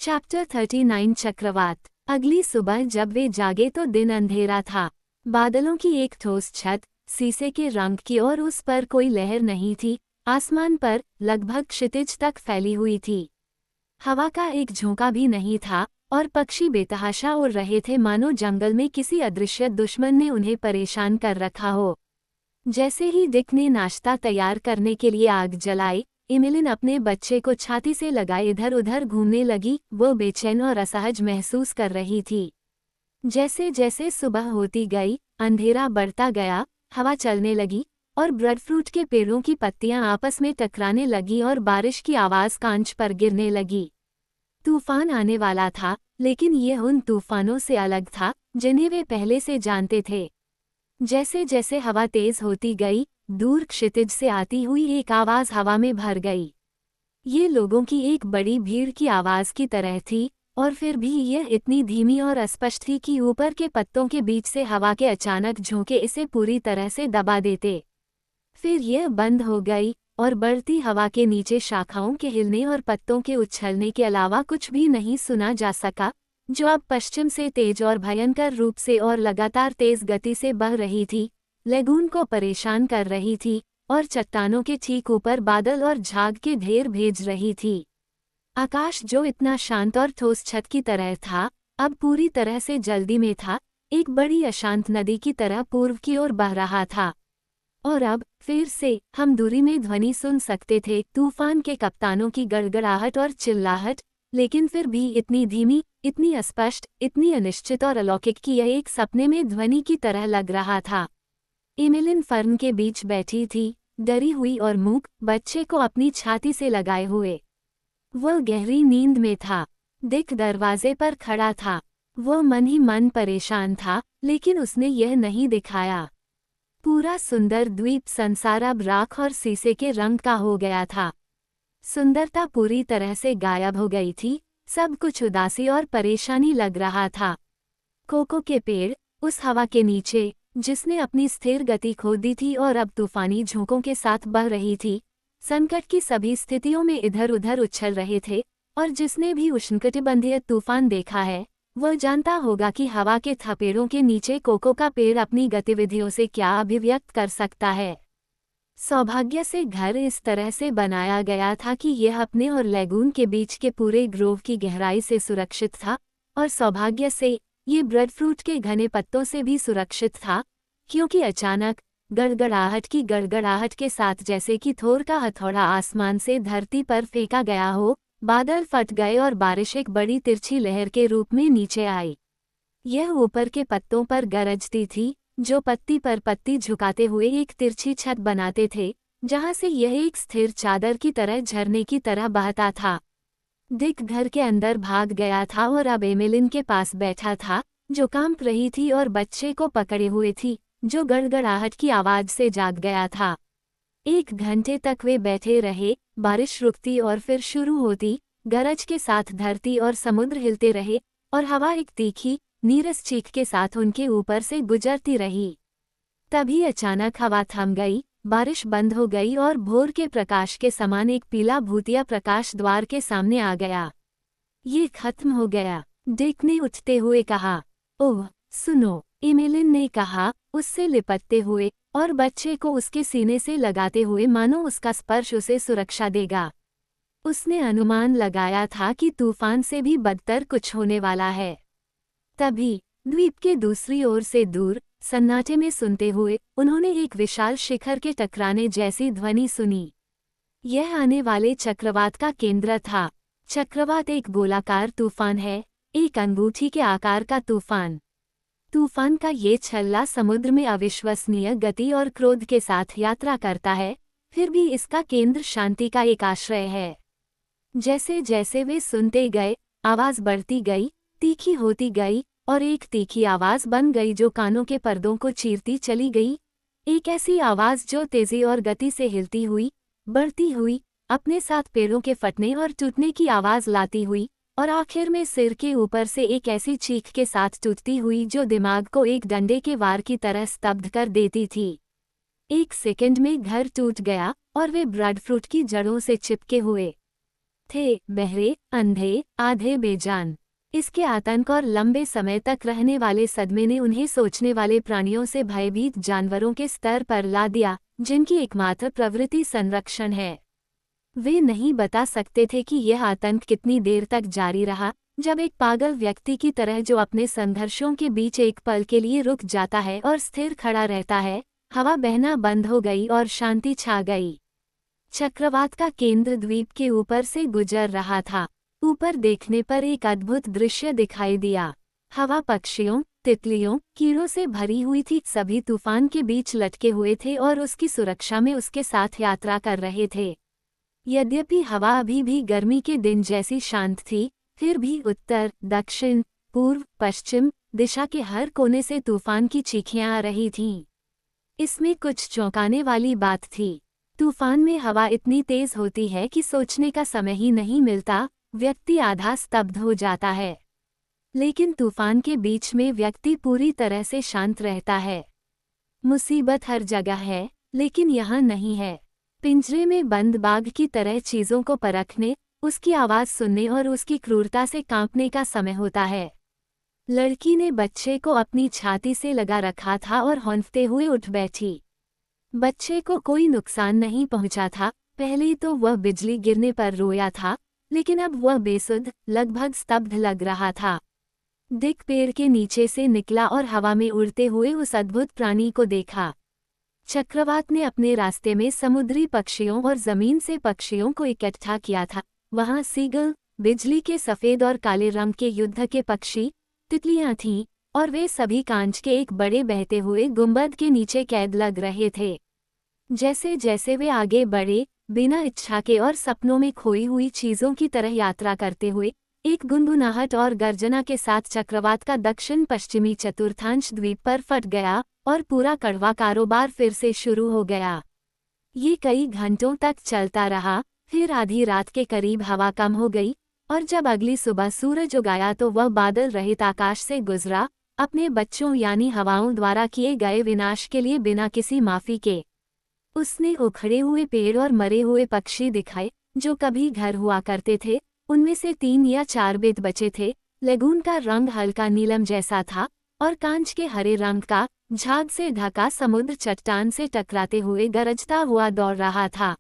Chapter 39 चक्रवात। अगली सुबह जब वे जागे तो दिन अंधेरा था। बादलों की एक ठोस छत, शीशे के रंग की, और उस पर कोई लहर नहीं थी। आसमान पर लगभग क्षितिज तक फैली हुई थी। हवा का एक झोंका भी नहीं था और पक्षी बेतहाशा उड़ रहे थे, मानो जंगल में किसी अदृश्य दुश्मन ने उन्हें परेशान कर रखा हो। जैसे ही डिक ने नाश्ता तैयार करने के लिए आग जलाई, एमिलिन अपने बच्चे को छाती से लगाए इधर उधर घूमने लगी। वो बेचैन और असहज महसूस कर रही थी। जैसे जैसे सुबह होती गई, अंधेरा बढ़ता गया, हवा चलने लगी और ब्रेडफ्रूट के पेड़ों की पत्तियां आपस में टकराने लगी और बारिश की आवाज कांच पर गिरने लगी। तूफान आने वाला था, लेकिन ये उन तूफानों से अलग था जिन्हें वे पहले से जानते थे। जैसे जैसे हवा तेज होती गई, दूर क्षितिज से आती हुई एक आवाज हवा में भर गई। ये लोगों की एक बड़ी भीड़ की आवाज की तरह थी, और फिर भी यह इतनी धीमी और अस्पष्ट थी कि ऊपर के पत्तों के बीच से हवा के अचानक झोंके इसे पूरी तरह से दबा देते। फिर यह बंद हो गई और बढ़ती हवा के नीचे शाखाओं के हिलने और पत्तों के उछलने के अलावा कुछ भी नहीं सुना जा सका, जो अब पश्चिम से तेज और भयंकर रूप से और लगातार तेज गति से बह रही थी, लेगून को परेशान कर रही थी और चट्टानों के ठीक ऊपर बादल और झाग के ढेर भेज रही थी। आकाश, जो इतना शांत और ठोस छत की तरह था, अब पूरी तरह से जल्दी में था, एक बड़ी अशांत नदी की तरह पूर्व की ओर बह रहा था। और अब फिर से हम दूरी में ध्वनि सुन सकते थे, तूफान के कप्तानों की गड़गड़ाहट और चिल्लाहट, लेकिन फिर भी इतनी धीमी, इतनी अस्पष्ट, इतनी अनिश्चित और अलौकिक कि यह एक सपने में ध्वनि की तरह लग रहा था। एमिलिन फर्न के बीच बैठी थी, डरी हुई और मूक, बच्चे को अपनी छाती से लगाए हुए। वह गहरी नींद में था। डिक दरवाजे पर खड़ा था। वह मन ही मन परेशान था, लेकिन उसने यह नहीं दिखाया। पूरा सुंदर द्वीप संसार अब राख और शीशे के रंग का हो गया था। सुंदरता पूरी तरह से गायब हो गई थी, सब कुछ उदासी और परेशानी लग रहा था। कोको के पेड़, उस हवा के नीचे जिसने अपनी स्थिर गति खो दी थी और अब तूफानी झोंकों के साथ बह रही थी, संकट की सभी स्थितियों में इधर उधर उछल रहे थे, और जिसने भी उष्णकटिबंधीय तूफान देखा है, वह जानता होगा कि हवा के थपेड़ों के नीचे कोको का पेड़ अपनी गतिविधियों से क्या अभिव्यक्त कर सकता है। सौभाग्य से घर इस तरह से बनाया गया था कि यह अपने और लेगून के बीच के पूरे ग्रोव की गहराई से सुरक्षित था, और सौभाग्य से ये ब्रेडफ्रूट के घने पत्तों से भी सुरक्षित था, क्योंकि अचानक गड़गड़ाहट के साथ, जैसे कि थोर का हथौड़ा आसमान से धरती पर फेंका गया हो, बादल फट गए और बारिश एक बड़ी तिरछी लहर के रूप में नीचे आई। यह ऊपर के पत्तों पर गरजती थी, जो पत्ती पर पत्ती झुकाते हुए एक तिरछी छत बनाते थे, जहां से यह एक स्थिर चादर की तरह झरने की तरह बहता था। डिक घर के अंदर भाग गया था और अब एमिलिन के पास बैठा था, जो कांप रही थी और बच्चे को पकड़े हुए थी, जो गड़गड़ाहट की आवाज से जाग गया था। 1 घंटे तक वे बैठे रहे, बारिश रुकती और फिर शुरू होती, गरज के साथ धरती और समुद्र हिलते रहे, और हवा एक तीखी, नीरस चीख के साथ उनके ऊपर से गुजरती रही। तभी अचानक हवा थम गई, बारिश बंद हो गई और भोर के प्रकाश के समान एक पीला भूतिया प्रकाश द्वार के सामने आ गया। ये खत्म हो गया, डिक ने उठते हुए कहा। ओह, सुनो, एमिलिन ने कहा, उससे लिपटते हुए और बच्चे को उसके सीने से लगाते हुए, मानो उसका स्पर्श उसे सुरक्षा देगा। उसने अनुमान लगाया था कि तूफान से भी बदतर कुछ होने वाला है। तभी द्वीप के दूसरी ओर से दूर सन्नाटे में सुनते हुए उन्होंने एक विशाल शिखर के टकराने जैसी ध्वनि सुनी। यह आने वाले चक्रवात का केंद्र था। चक्रवात एक गोलाकार तूफान है, एक अंगूठी के आकार का तूफान। तूफान का ये छल्ला समुद्र में अविश्वसनीय गति और क्रोध के साथ यात्रा करता है, फिर भी इसका केंद्र शांति का एक आश्रय है। जैसे जैसे वे सुनते गए, आवाज बढ़ती गई, तीखी होती गई, और एक तीखी आवाज बन गई जो कानों के पर्दों को चीरती चली गई। एक ऐसी आवाज जो तेजी और गति से हिलती हुई, बढ़ती हुई, अपने साथ पेड़ों के फटने और टूटने की आवाज लाती हुई, और आखिर में सिर के ऊपर से एक ऐसी चीख के साथ टूटती हुई जो दिमाग को एक डंडे के वार की तरह स्तब्ध कर देती थी। 1 सेकंड में घर टूट गया और वे ब्रेडफ्रूट की जड़ों से चिपके हुए थे बहरे, अंधे, आधे बेजान। इसके आतंक और लंबे समय तक रहने वाले सदमे ने उन्हें सोचने वाले प्राणियों से भयभीत जानवरों के स्तर पर ला दिया, जिनकी एकमात्र प्रवृत्ति संरक्षण है। वे नहीं बता सकते थे कि यह आतंक कितनी देर तक जारी रहा। जब एक पागल व्यक्ति की तरह जो अपने संघर्षों के बीच एक पल के लिए रुक जाता है और स्थिर खड़ा रहता है, हवा बहना बंद हो गई और शांति छा गई। चक्रवात का केंद्र द्वीप के ऊपर से गुजर रहा था। ऊपर देखने पर एक अद्भुत दृश्य दिखाई दिया। हवा पक्षियों, तितलियों, कीड़ों से भरी हुई थी। सभी तूफान के बीच लटके हुए थे और उसकी सुरक्षा में उसके साथ यात्रा कर रहे थे। यद्यपि हवा अभी भी गर्मी के दिन जैसी शांत थी, फिर भी उत्तर, दक्षिण, पूर्व, पश्चिम दिशा के हर कोने से तूफान की चीखियां आ रही थीं। इसमें कुछ चौंकाने वाली बात थी। तूफान में हवा इतनी तेज होती है कि सोचने का समय ही नहीं मिलता, व्यक्ति आधा स्तब्ध हो जाता है। लेकिन तूफान के बीच में व्यक्ति पूरी तरह से शांत रहता है। मुसीबत हर जगह है, लेकिन यहाँ नहीं है। पिंजरे में बंद बाघ की तरह चीजों को परखने, उसकी आवाज सुनने और उसकी क्रूरता से कांपने का समय होता है। लड़की ने बच्चे को अपनी छाती से लगा रखा था और हौंफते हुए उठ बैठी। बच्चे को कोई नुकसान नहीं पहुंचा था। पहले तो वह बिजली गिरने पर रोया था, लेकिन अब वह बेसुध, लगभग स्तब्ध लग रहा था। डिक पेड़ के नीचे से निकला और हवा में उड़ते हुए उस अद्भुत प्राणी को देखा। चक्रवात ने अपने रास्ते में समुद्री पक्षियों और जमीन से पक्षियों को इकट्ठा किया था। वहां सीगल, बिजली के सफेद और काले रंग के युद्ध के पक्षी, तितलियां थीं, और वे सभी कांच के एक बड़े बहते हुए गुंबद के नीचे कैद लग रहे थे। जैसे जैसे वे आगे बढ़े, बिना इच्छा के और सपनों में खोई हुई चीजों की तरह यात्रा करते हुए, एक गुनगुनाहट और गर्जना के साथ चक्रवात का दक्षिण पश्चिमी चतुर्थांश द्वीप पर फट गया और पूरा कड़वा कारोबार फिर से शुरू हो गया। ये कई घंटों तक चलता रहा। फिर आधी रात के करीब हवा कम हो गई, और जब अगली सुबह सूरज उगाया तो वह बादल रहित आकाश से गुजरा, अपने बच्चों यानी हवाओं द्वारा किए गए विनाश के लिए बिना किसी माफी के। उसने उखड़े हुए पेड़ और मरे हुए पक्षी दिखाए, जो कभी घर हुआ करते थे। उनमें से 3 या 4 बेत बचे थे। लेगून का रंग हल्का नीलम जैसा था, और कांच के हरे रंग का झाग से ढका समुद्र चट्टान से टकराते हुए गरजता हुआ दौड़ रहा था।